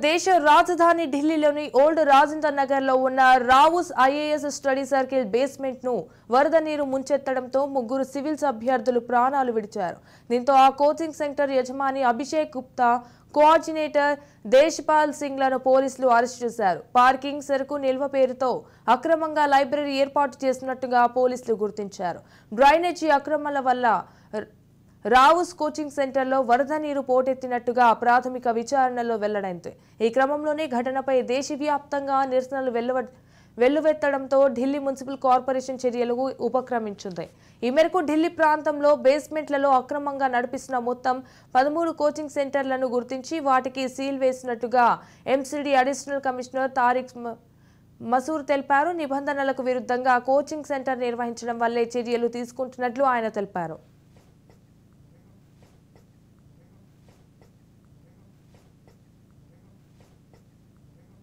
దేశ రాజధాని ఢిల్లీలోని ఓల్డ్ రాజేంద్ర నగర్ లో ఉన్న Rao's IAS study circle basement ను వరద నీరు ముంచెత్తడంతో ముగ్గురు సివిల్స్ అభ్యర్థులు ప్రాణాలు విడిచారు. దీంతో ఆ కోచింగ్ సెంటర్ యజమాని అభిషేక్ గుప్తా, కోఆర్డినేటర్ దేశ్పాల్ సింగ్ లను పోలీసులు అరెస్ట్ చేశారు. పార్కింగ్ సరుకు నిల్వ పేరుతో అక్రమంగా లైబ్రరీ ఏర్పాటు చేసినట్టుగా పోలీసులు గుర్తించారు. డ్రైనేజీ అక్రమాల వల్ల రావుస్ కోచింగ్ సెంటర్లో వరద నీరు పోటెత్తినట్టుగా ప్రాథమిక విచారణలో వెల్లడైంది. ఈ క్రమంలోనే ఘటనపై దేశవ్యాప్తంగా నిరసనలు వెల్లువెత్తడంతో ఢిల్లీ మున్సిపల్ కార్పొరేషన్ చర్యలకు ఉపక్రమించింది. ఈ మేరకు ఢిల్లీ ప్రాంతంలో బేస్మెంట్లలో అక్రమంగా నడిపిస్తున్న మొత్తం 13 కోచింగ్ సెంటర్లను గుర్తించి వాటికి సీల్ వేసినట్టుగా MCD additional commissioner Tariq masoor తెలిపారు. నిబంధనలకు విరుద్ధంగా కోచింగ్ సెంటర్ నిర్వహించడం వల్లే చర్యలు తీసుకుంటున్నట్లు ఆయన తెలిపారు.